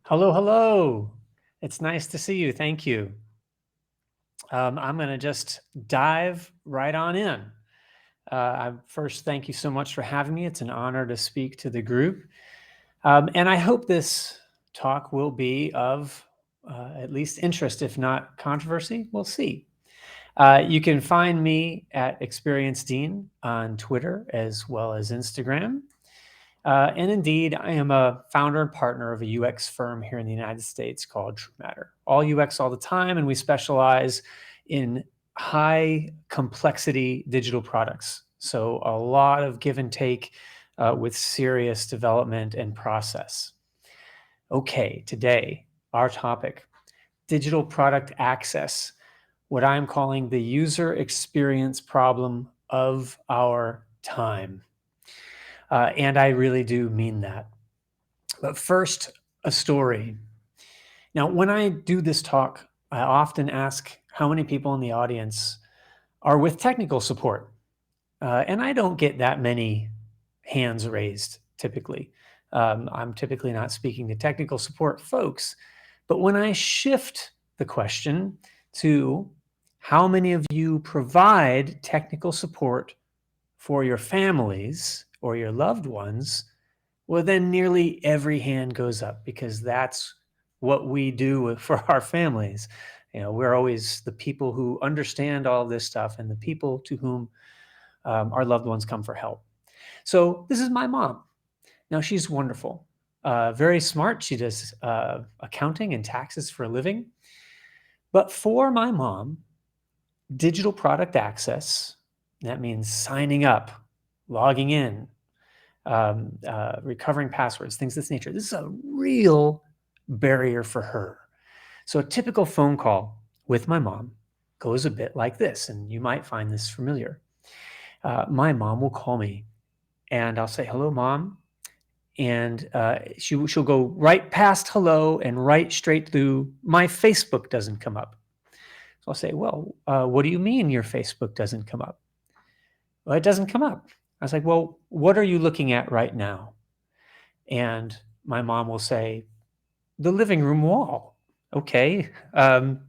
Hello, hello. It's nice to see you. Thank you. I'm going to just dive right on in. First, thank you so much for having me. It's an honor to speak to the group. And I hope this talk will be of at least interest, if not controversy. We'll see. You can find me at Experience Dean on Twitter as well as Instagram. And indeed, I am a founder and partner of a UX firm here in the United States called Truematter. All UX all the time, and we specialize in high complexity digital products. So a lot of give and take with serious development and process. Okay, today, our topic, digital product access, what I'm calling the user experience problem of our time. And I really do mean that. But first, a story. Now, when I do this talk, I often ask how many people in the audience are with technical support. And I don't get that many hands raised typically. I'm typically not speaking to technical support folks. But when I shift the question to how many of you provide technical support for your families or your loved ones, well, then nearly every hand goes up because that's what we do for our families. We're always the people who understand all this stuff and the people to whom our loved ones come for help. So this is my mom. Now she's wonderful, very smart. She does accounting and taxes for a living. But for my mom, digital product access, that means signing up, logging in, recovering passwords, things of this nature. This is a real barrier for her. So a typical phone call with my mom goes a bit like this, and you might find this familiar. My mom will call me, and I'll say, "Hello, Mom," and she'll go right past hello and right straight through. My Facebook doesn't come up. So I'll say, "Well, what do you mean your Facebook doesn't come up?" "Well, it doesn't come up." I was like, "Well, what are you looking at right now?" And my mom will say, "The living room wall." Okay. All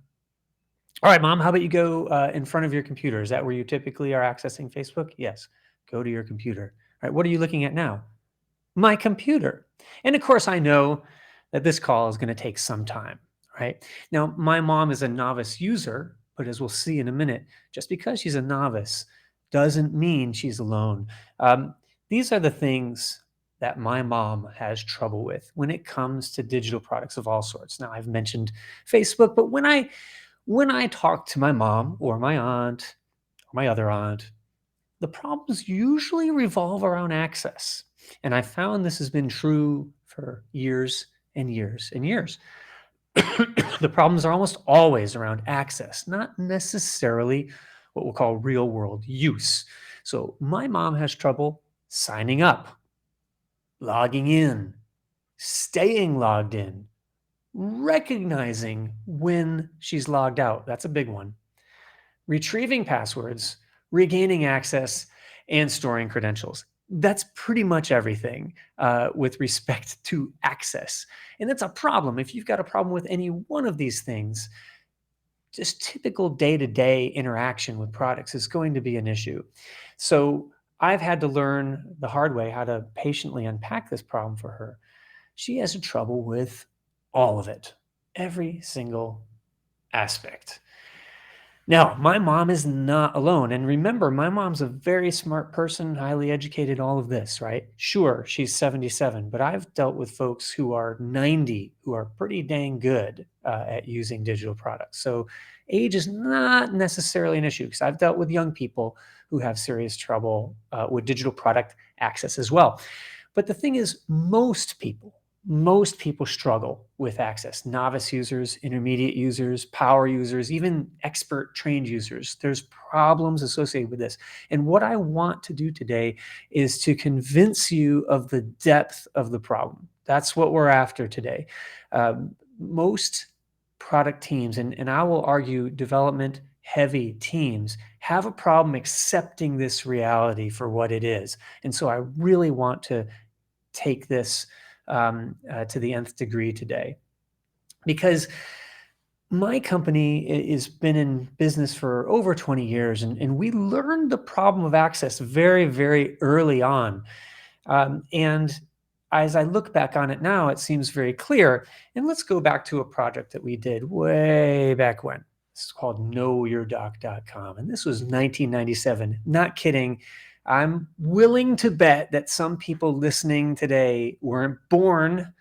right, Mom, how about you go in front of your computer? Is that where you typically are accessing Facebook? Yes. Go to your computer. All right. What are you looking at now? My computer. And of course, I know that this call is going to take some time, right? Now, my mom is a novice user, but as we'll see in a minute, just because she's a novice doesn't mean she's alone. These are the things that my mom has trouble with when it comes to digital products of all sorts. Now, I've mentioned Facebook, but when I talk to my mom or my aunt or my other aunt, the problems usually revolve around access. And I found this has been true for years and years and years. The problems are almost always around access, not necessarily what we'll call real world use. So my mom has trouble signing up, logging in, staying logged in, recognizing when she's logged out. That's a big one. Retrieving passwords, regaining access, and storing credentials. That's pretty much everything with respect to access. And that's a problem. If you've got a problem with any one of these things, just typical day-to-day interaction with products is going to be an issue. So I've had to learn the hard way how to patiently unpack this problem for her. She has trouble with all of it, every single aspect. Now, my mom is not alone. And remember, my mom's a very smart person, highly educated, all of this, right? Sure, she's 77, but I've dealt with folks who are 90 who are pretty dang good at using digital products. So age is not necessarily an issue because I've dealt with young people who have serious trouble with digital product access as well. But the thing is, most people struggle with access. Novice users, intermediate users, power users, even expert trained users. There's problems associated with this. And what I want to do today is to convince you of the depth of the problem. That's what we're after today. Most product teams, and I will argue development heavy teams, have a problem accepting this reality for what it is. And so I really want to take this to the nth degree today. because my company has been in business for over 20 years, and we learned the problem of access very, very early on. And as I look back on it now, it seems very clear. And let's go back to a project that we did way back when. It's called knowyourdoc.com. And this was 1997. Not kidding. I'm willing to bet that some people listening today weren't born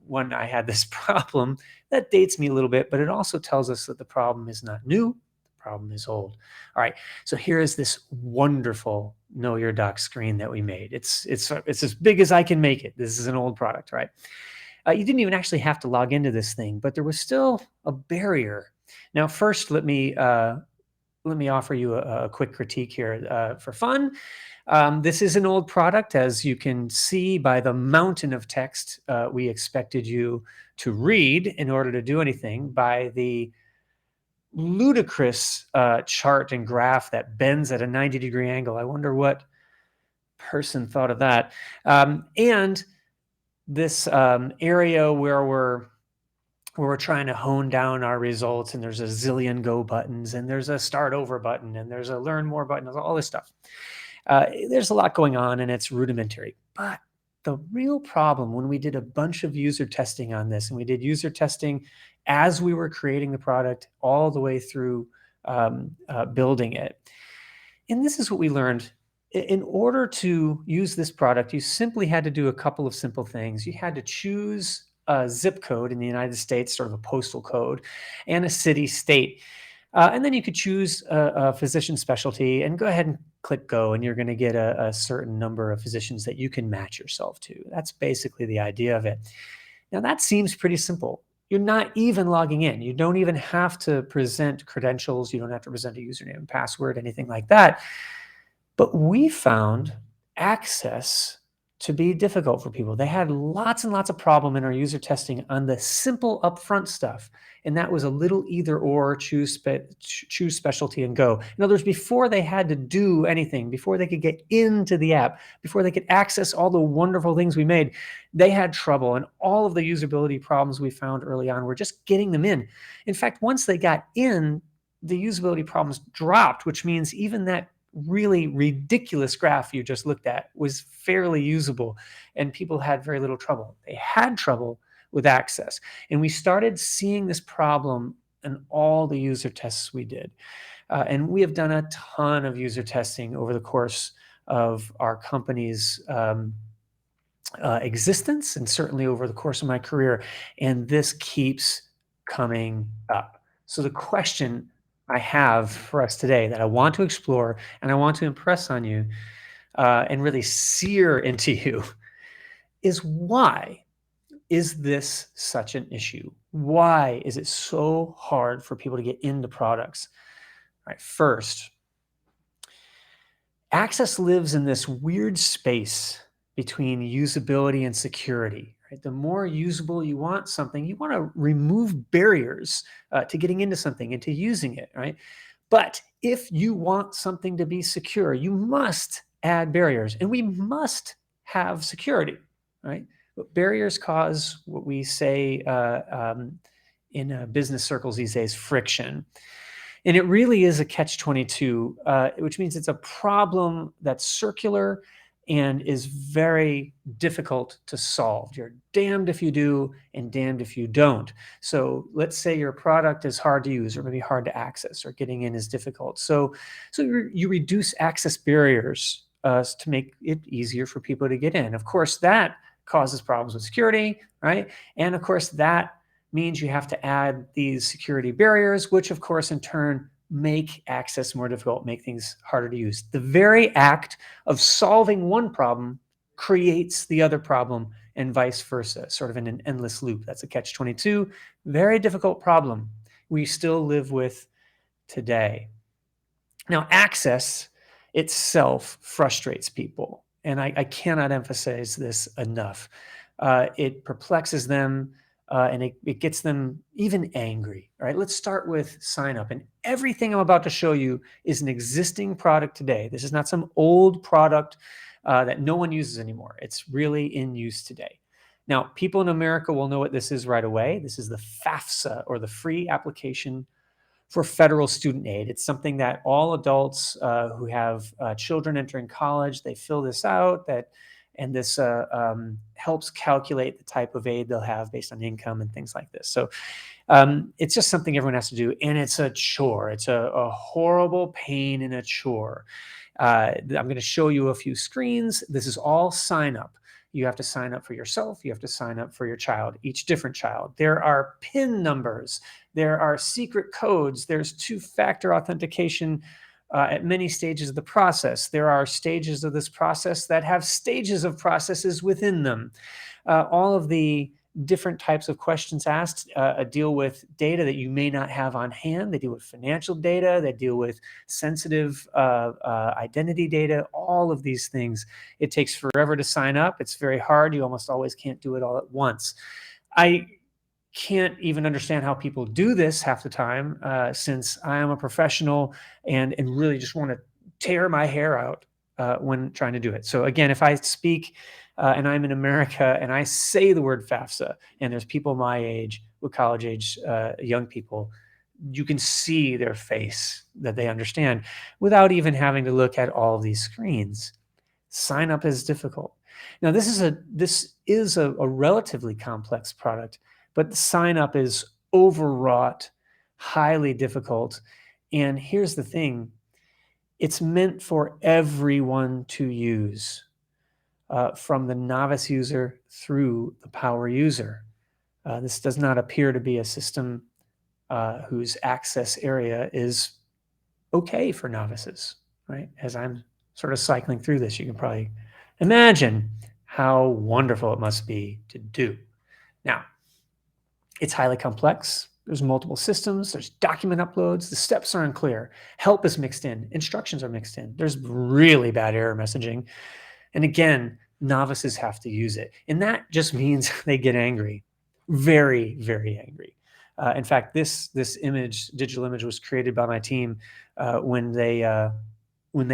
when I had this problem. That dates me a little bit, but it also tells us that the problem is not new. The problem is old. All right. So here is this wonderful Know Your Doc screen that we made. It's as big as I can make it. This is an old product, right? You didn't even actually have to log into this thing, but there was still a barrier. Now, first, let me offer you a quick critique here for fun. This is an old product, as you can see by the mountain of text we expected you to read in order to do anything, by the ludicrous chart and graph that bends at a 90-degree angle. I wonder what person thought of that. And this area where we're trying to hone down our results, and there's a zillion go buttons, and there's a start over button, and there's a learn more button, all this stuff. There's a lot going on, and it's rudimentary. But the real problem, when we did a bunch of user testing on this, and we did user testing as we were creating the product all the way through building it. And this is what we learned. In order to use this product, you simply had to do a couple of simple things. You had to choose a zip code in the United States, sort of a postal code, and a city, state. And then you could choose a physician specialty and go ahead and click go, and you're going to get a certain number of physicians that you can match yourself to. That's basically the idea of it. Now, that seems pretty simple. You're not even logging in. You don't even have to present credentials. You don't have to present a username and password, anything like that. But we found access to be difficult for people. They had lots and lots of problem in our user testing on the simple upfront stuff. And that was a little either or, choose specialty and go. In other words, before they had to do anything, before they could get into the app, before they could access all the wonderful things we made, they had trouble. And all of the usability problems we found early on were just getting them in. In fact, once they got in, the usability problems dropped, which means even that really ridiculous graph you just looked at was fairly usable, and people had very little trouble. They had trouble with access. And we started seeing this problem in all the user tests we did. And we have done a ton of user testing over the course of our company's existence, and certainly over the course of my career. And this keeps coming up. So the question I have for us today that I want to explore and I want to impress on you and really sear into you is, why is this such an issue? Why is it so hard for people to get into products? All right, first, access lives in this weird space between usability and security. Right? The more usable you want something, you want to remove barriers to getting into something and to using it, right? But if you want something to be secure, you must add barriers, and we must have security, right? But barriers cause what we say in business circles these days, friction. And it really is a catch-22, which means it's a problem that's circular and is very difficult to solve. You're damned if you do and damned if you don't. So let's say your product is hard to use or maybe hard to access, or getting in is difficult. So you reduce access barriers to make it easier for people to get in. Of course, that causes problems with security, right? And of course, that means you have to add these security barriers, which of course in turn make access more difficult, make things harder to use. The very act of solving one problem creates the other problem, and vice versa, sort of in an endless loop. That's a catch-22. Very difficult problem we still live with today. Now, access itself frustrates people, and I cannot emphasize this enough. It perplexes them, and it gets them even angry. All right, let's start with sign up. And everything I'm about to show you is an existing product today. This is not some old product that no one uses anymore. It's really in use today. Now, people in America will know what this is right away. This is the FAFSA, or the Free Application for Federal Student Aid. It's something that all adults who have children entering college, they fill this out. And this helps calculate the type of aid they'll have based on income and things like this. So it's just something everyone has to do, and it's a chore. It's a horrible pain and a chore. I'm going to show you a few screens. This is all sign up. You have to sign up for yourself. You have to sign up for your child, each different child. There are PIN numbers. There are secret codes. There's two-factor authentication at many stages of the process. There are stages of this process that have stages of processes within them. All of the different types of questions asked deal with data that you may not have on hand. They deal with financial data. They deal with sensitive identity data, all of these things. It takes forever to sign up. It's very hard. You almost always can't do it all at once. I can't even understand how people do this half the time, since I am a professional and really just want to tear my hair out when trying to do it. So again, if I speak and I'm in America and I say the word FAFSA, and there's people my age, with college age young people, you can see their face that they understand without even having to look at all these screens. Sign up is difficult. Now, this is a relatively complex product, but the sign up is overwrought, highly difficult. And here's the thing: it's meant for everyone to use, from the novice user through the power user. This does not appear to be a system whose access area is okay for novices, right? As I'm sort of cycling through this, you can probably imagine how wonderful it must be to do. Now, it's highly complex. There's multiple systems. There's document uploads. The steps are unclear. Help is mixed in. Instructions are mixed in. There's really bad error messaging. And again, novices have to use it. And that just means they get angry, very, very angry. In fact, this digital image was created by my team when they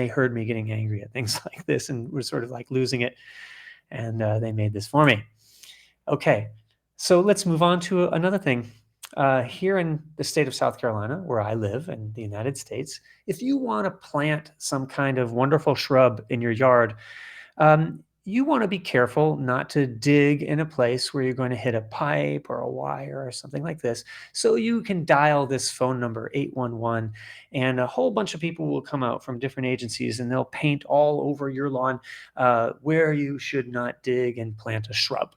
heard me getting angry at things like this and were sort of like losing it. And they made this for me. Okay, so let's move on to another thing. Here in the state of South Carolina, where I live in the United States, if you want to plant some kind of wonderful shrub in your yard, you want to be careful not to dig in a place where you're going to hit a pipe or a wire or something like this. So you can dial this phone number, 811, and a whole bunch of people will come out from different agencies, and they'll paint all over your lawn where you should not dig and plant a shrub,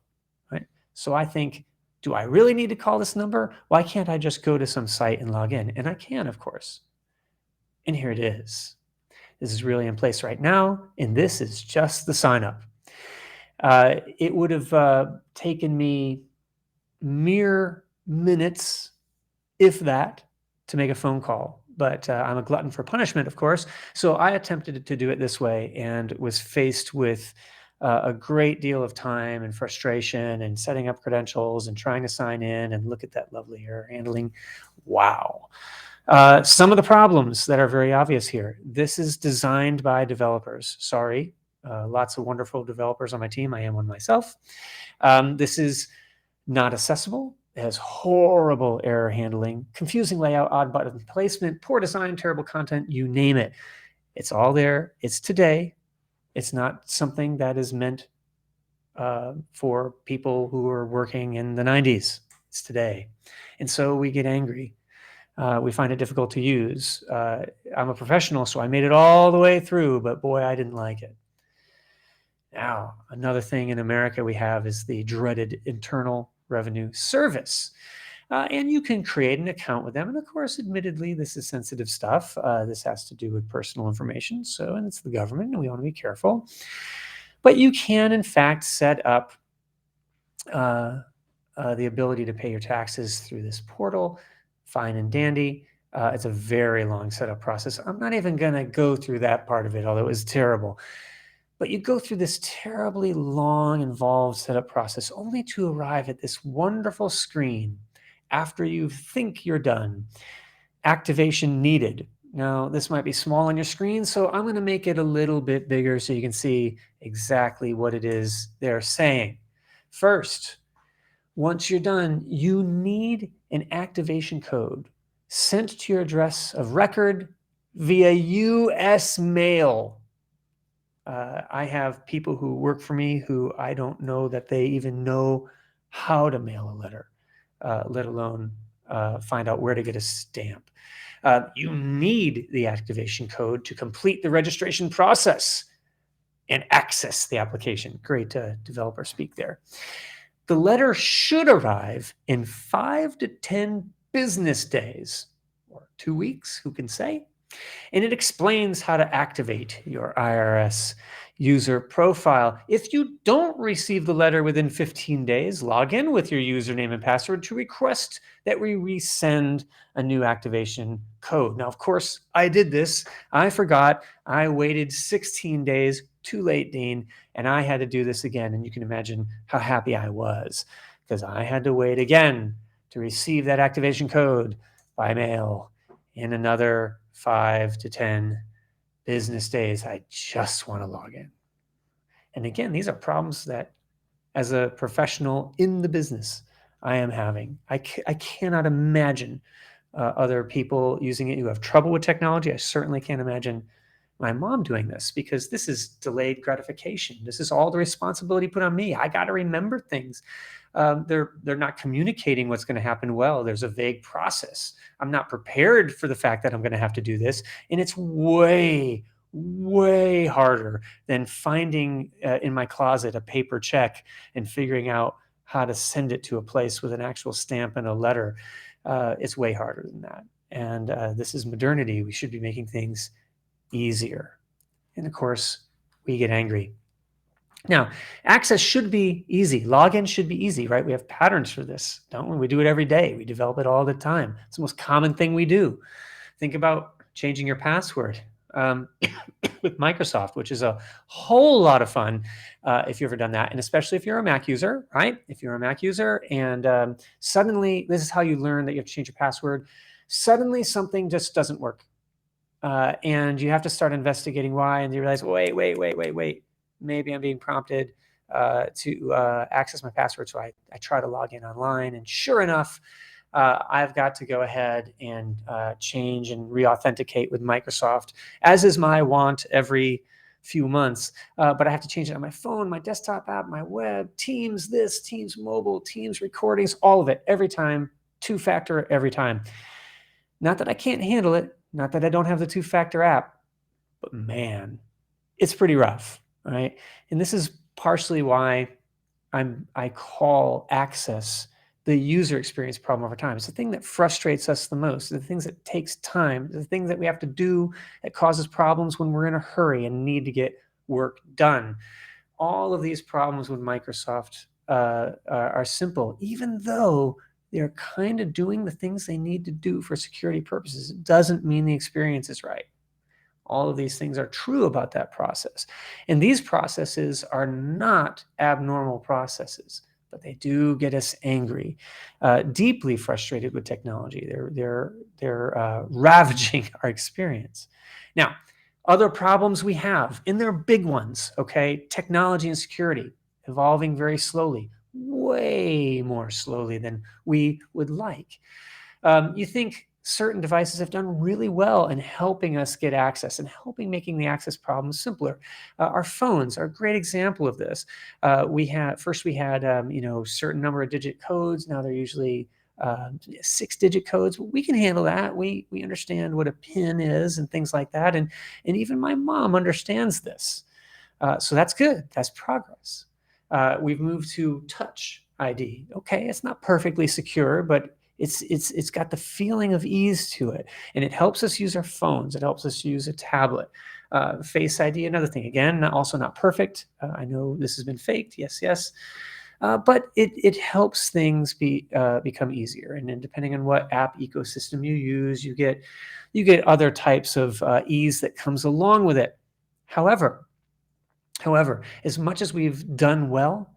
right? So I think, do I really need to call this number? Why can't I just go to some site and log in? And I can, of course. And here it is. This is really in place right now, and this is just the sign up. It would have taken me mere minutes, if that, to make a phone call. But I'm a glutton for punishment, of course. So I attempted to do it this way and was faced with a great deal of time and frustration and setting up credentials and trying to sign in, and look at that lovely error handling. Wow. Some of the problems that are very obvious here. This is designed by developers. Sorry. Lots of wonderful developers on my team. I am one myself. This is not accessible. It has horrible error handling, confusing layout, odd button placement, poor design, terrible content, you name it. It's all there. It's today. It's not something that is meant for people who are working in the 90s. It's today. And so we get angry. We find it difficult to use. I'm a professional, so I made it all the way through, but boy, I didn't like it. Now, another thing in America we have is the dreaded Internal Revenue Service. And you can create an account with them. And of course, admittedly, this is sensitive stuff. This has to do with personal information. And it's the government, and we want to be careful. But you can, in fact, set up the ability to pay your taxes through this portal. Fine and dandy. It's a very long setup process. I'm not even going to go through that part of it, although it was terrible. But you go through this terribly long, involved setup process only to arrive at this wonderful screen after you think you're done. Activation needed. Now, this might be small on your screen, so I'm going to make it a little bit bigger so you can see exactly what it is they're saying. First, once you're done, you need an activation code sent to your address of record via US mail. I have people who work for me who I don't know that they even know how to mail a letter, let alone find out where to get a stamp. You need the activation code to complete the registration process and access the application. Great developer speak there. The letter should arrive in 5 to 10 business days, or 2 weeks, who can say? And it explains how to activate your IRS user profile. If you don't receive the letter within 15 days, log in with your username and password to request that we resend a new activation code. Now, of course, I did this. I forgot. I waited 16 days. Too late, Dean. And I had to do this again. And you can imagine how happy I was because I had to wait again to receive that activation code by mail in another 5 to 10 business days. I just want to log in. And again, these are problems that, as a professional in the business, I am having. I cannot imagine other people using it who have trouble with technology. I certainly can't imagine my mom doing this because this is delayed gratification. This is all the responsibility put on me. I got to remember things. They're not communicating what's going to happen well. There's a vague process. I'm not prepared for the fact that I'm going to have to do this, and it's way, way harder than finding in my closet a paper check and figuring out how to send it to a place with an actual stamp and a letter. It's way harder than that. And this is modernity. We should be making things easier. And of course, we get angry. Now, access should be easy. Login should be easy, right? We have patterns for this, don't we? We do it every day. We develop it all the time. It's the most common thing we do. Think about changing your password with Microsoft, which is a whole lot of fun if you've ever done that. And especially if you're a Mac user, right? If you're a Mac user and suddenly, this is how you learn that you have to change your password. Suddenly something just doesn't work. And you have to start investigating why, and you realize, wait. Maybe I'm being prompted to access my password. So I try to log in online, and sure enough, I've got to go ahead and change and re-authenticate with Microsoft, as is my want every few months. But I have to change it on my phone, my desktop app, my web, Teams this, Teams mobile, Teams recordings, all of it, every time, two-factor every time. Not that I can't handle it, not that I don't have the two-factor app, but man, it's pretty rough. Right. And this is partially why I call access the user experience problem over time. It's the thing that frustrates us the most, the things that takes time, the things that we have to do that causes problems when we're in a hurry and need to get work done. All of these problems with Microsoft are simple, even though they're kind of doing the things they need to do for security purposes. It doesn't mean the experience is right. All of these things are true about that process. And these processes are not abnormal processes, but they do get us angry, deeply frustrated with technology. They're ravaging our experience. Now, other problems we have, and they're big ones, okay? Technology and security, evolving very slowly, way more slowly than we would like. You think certain devices have done really well in helping us get access and helping making the access problem simpler. Our phones are a great example of this. We had certain number of digit codes. Now they're usually 6-digit codes. We can handle that. We understand what a PIN is and things like that. And even my mom understands this. So that's good. That's progress. We've moved to Touch ID. Okay, it's not perfectly secure, but it's got the feeling of ease to it, and it helps us use our phones. It helps us use a tablet. Face ID, another thing. Again, also not perfect. I know this has been faked. Yes. But it helps things become easier. And then depending on what app ecosystem you use, you get other types of ease that comes along with it. However, as much as we've done well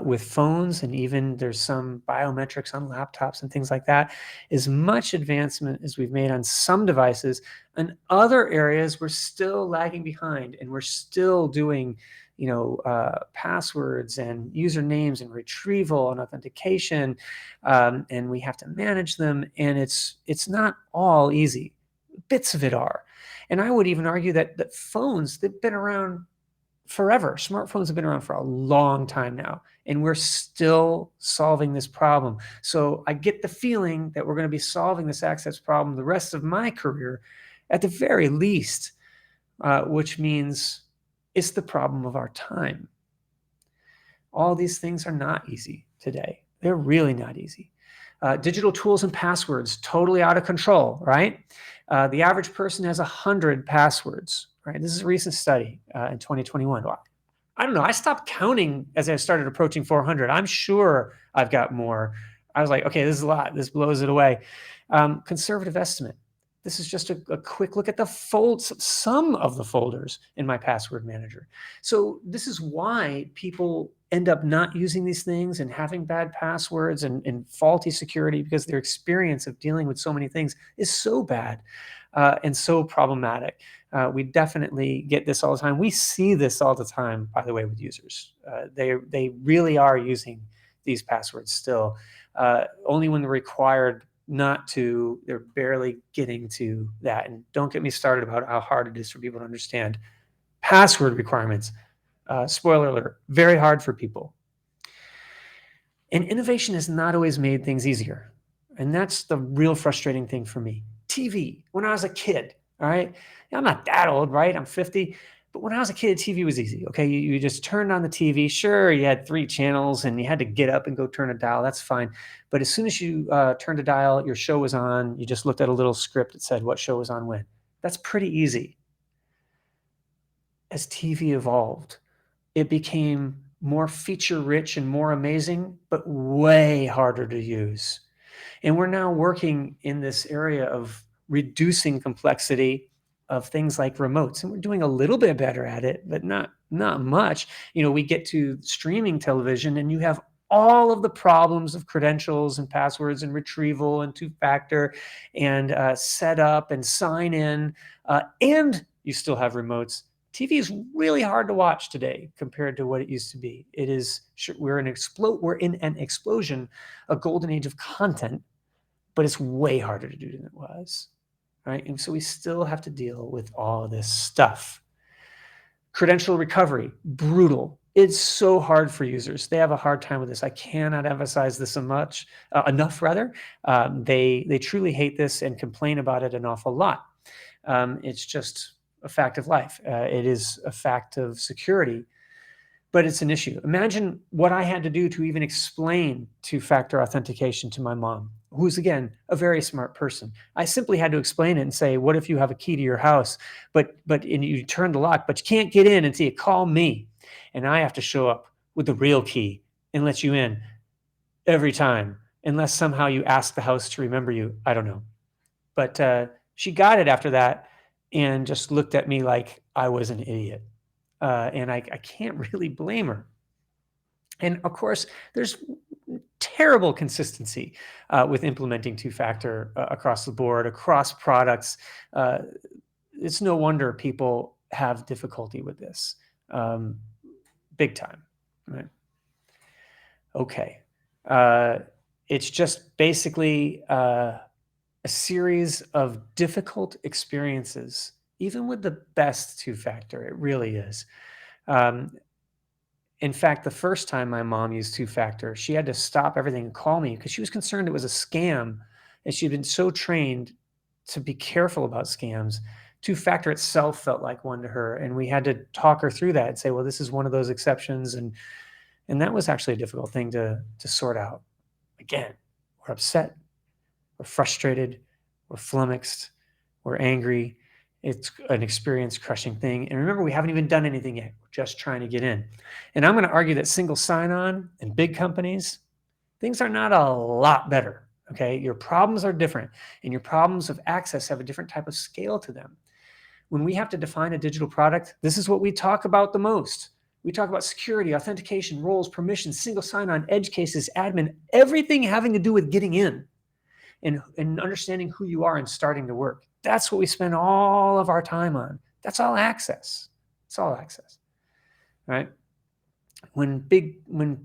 with phones, and even there's some biometrics on laptops and things like that, as much advancement as we've made on some devices, in other areas we're still lagging behind, and we're still doing passwords and usernames and retrieval and authentication, and we have to manage them. And it's not all easy. Bits of it are. And I would even argue that phones, they've been around forever. Smartphones have been around for a long time now, and we're still solving this problem. So I get the feeling that we're going to be solving this access problem the rest of my career, at the very least, which means it's the problem of our time. All these things are not easy today. They're really not easy. Digital tools and passwords, totally out of control, right? The average person has 100 passwords, right? This is a recent study in 2021. I don't know. I stopped counting as I started approaching 400. I'm sure I've got more. I was like, okay, this is a lot. This blows it away. Conservative estimate. This is just a quick look at the some of the folders in my password manager. So this is why people end up not using these things and having bad passwords and faulty security, because their experience of dealing with so many things is so bad and so problematic. We definitely get this all the time. We see this all the time, by the way, with users. They really are using these passwords still. Only when they're required not to, they're barely getting to that. And don't get me started about how hard it is for people to understand password requirements. Spoiler alert, very hard for people. And innovation has not always made things easier. And that's the real frustrating thing for me. TV, when I was a kid, all right? I'm not that old, right? I'm 50. But when I was a kid, TV was easy, okay? You just turned on the TV. Sure, you had 3 channels and you had to get up and go turn a dial. That's fine. But as soon as you turned a dial, your show was on. You just looked at a little script that said what show was on when. That's pretty easy. As TV evolved, it became more feature rich and more amazing, but way harder to use. And we're now working in this area of reducing complexity of things like remotes. And we're doing a little bit better at it, but not much. We get to streaming television and you have all of the problems of credentials and passwords and retrieval and two-factor and setup and sign in, and you still have remotes. TV is really hard to watch today compared to what it used to be. We're in an explosion, a golden age of content, but it's way harder to do than it was, right? And so we still have to deal with all of this stuff. Credential recovery, brutal. It's so hard for users. They have a hard time with this. I cannot emphasize this enough. They truly hate this and complain about it an awful lot. It's just a fact of life. It is a fact of security, but it's an issue. Imagine what I had to do to even explain two-factor authentication to my mom, who's, again, a very smart person. I simply had to explain it and say, what if you have a key to your house, and you turn the lock, but you can't get in until you call me, and I have to show up with the real key and let you in every time, unless somehow you ask the house to remember you. I don't know. But she got it after that and just looked at me like I was an idiot. And I can't really blame her. And of course, there's terrible consistency with implementing two-factor across the board, across products. It's no wonder people have difficulty with this, big time. Right? Okay. It's just basically a series of difficult experiences, even with the best two-factor. It really is. In fact, the first time my mom used two-factor, she had to stop everything and call me because she was concerned it was a scam, and she'd been so trained to be careful about scams. Two-factor itself felt like one to her, and we had to talk her through that and say, well, this is one of those exceptions, and that was actually a difficult thing to sort out. Again, we're upset, we're frustrated, we're flummoxed, we're angry. It's an experience-crushing thing. And remember, we haven't even done anything yet. We're just trying to get in. And I'm going to argue that single sign-on and big companies, things are not a lot better, okay? Your problems are different, and your problems of access have a different type of scale to them. When we have to define a digital product, this is what we talk about the most. We talk about security, authentication, roles, permissions, single sign-on, edge cases, admin, everything having to do with getting in and understanding who you are and starting to work. That's what we spend all of our time on. That's all access. It's all access. right? When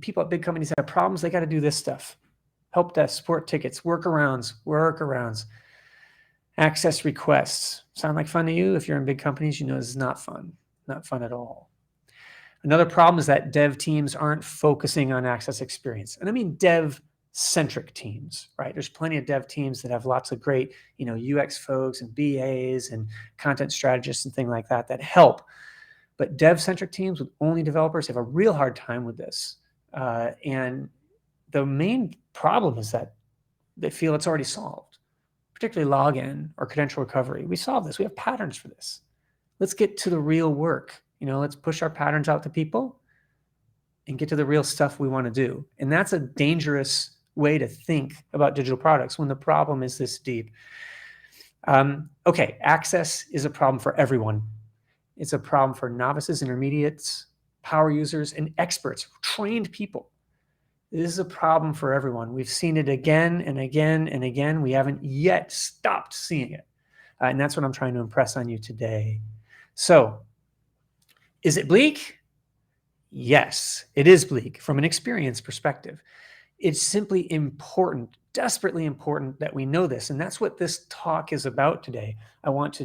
people at big companies have problems, they got to do this stuff: help desk, support tickets, workarounds, access requests. Sound like fun to you? If you're in big companies, you know this is not fun at all. Another problem is that dev teams aren't focusing on access experience. And I mean dev-centric teams, right? There's plenty of dev teams that have lots of great, UX folks and BAs and content strategists and things like that that help. But dev-centric teams with only developers have a real hard time with this. And the main problem is that they feel it's already solved, particularly login or credential recovery. We solve this. We have patterns for this. Let's get to the real work. Let's push our patterns out to people and get to the real stuff we want to do. And that's a dangerous way to think about digital products when the problem is this deep. Okay, access is a problem for everyone. It's a problem for novices, intermediates, power users, and experts, trained people. This is a problem for everyone. We've seen it again and again and again. We haven't yet stopped seeing it. And that's what I'm trying to impress on you today. So, is it bleak? Yes, it is bleak from an experience perspective. It's simply important, desperately important that we know this. And that's what this talk is about today. I want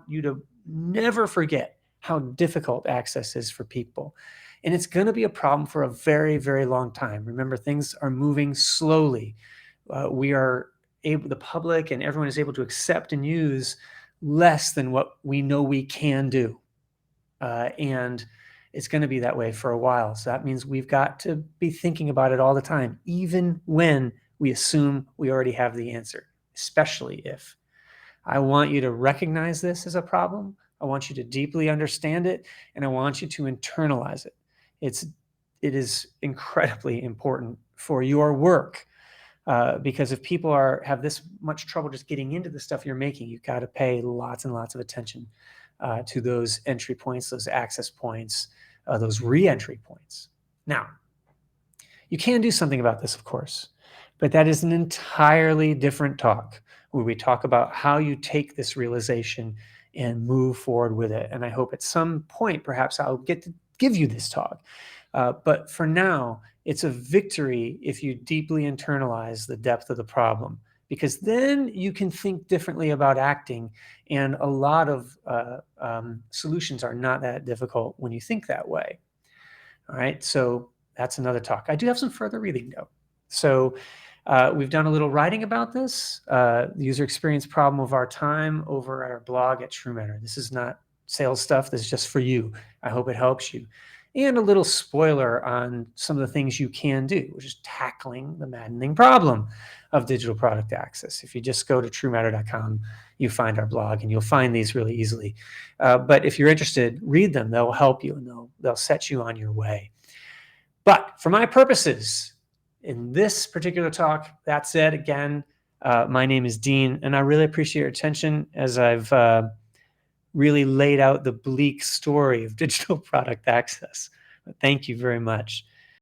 you to never forget how difficult access is for people. And it's going to be a problem for a very, very long time. Remember, things are moving slowly. The public and everyone is able to accept and use less than what we know we can do. And it's going to be that way for a while. So that means we've got to be thinking about it all the time, even when we assume we already have the answer, especially if. I want you to recognize this as a problem. I want you to deeply understand it, and I want you to internalize it. It is incredibly important for your work. Because if people have this much trouble just getting into the stuff you're making, you've got to pay lots and lots of attention to those entry points, those access points, those re-entry points. Now, you can do something about this, of course, but that is an entirely different talk where we talk about how you take this realization and move forward with it. And I hope at some point, perhaps I'll get to give you this talk. But for now, it's a victory if you deeply internalize the depth of the problem, because then you can think differently about acting. And a lot of solutions are not that difficult when you think that way. All right, so that's another talk. I do have some further reading though. So we've done a little writing about this, the user experience problem of our time, over at our blog at Truematter. This is not sales stuff. This is just for you. I hope it helps you. And a little spoiler on some of the things you can do, which is tackling the maddening problem of digital product access. If you just go to truematter.com, you find our blog, and you'll find these really easily. But if you're interested, read them. They'll help you, and they'll set you on your way. But for my purposes, in this particular talk, that said, again, my name is Dean, and I really appreciate your attention as I've really laid out the bleak story of digital product access. Thank you very much.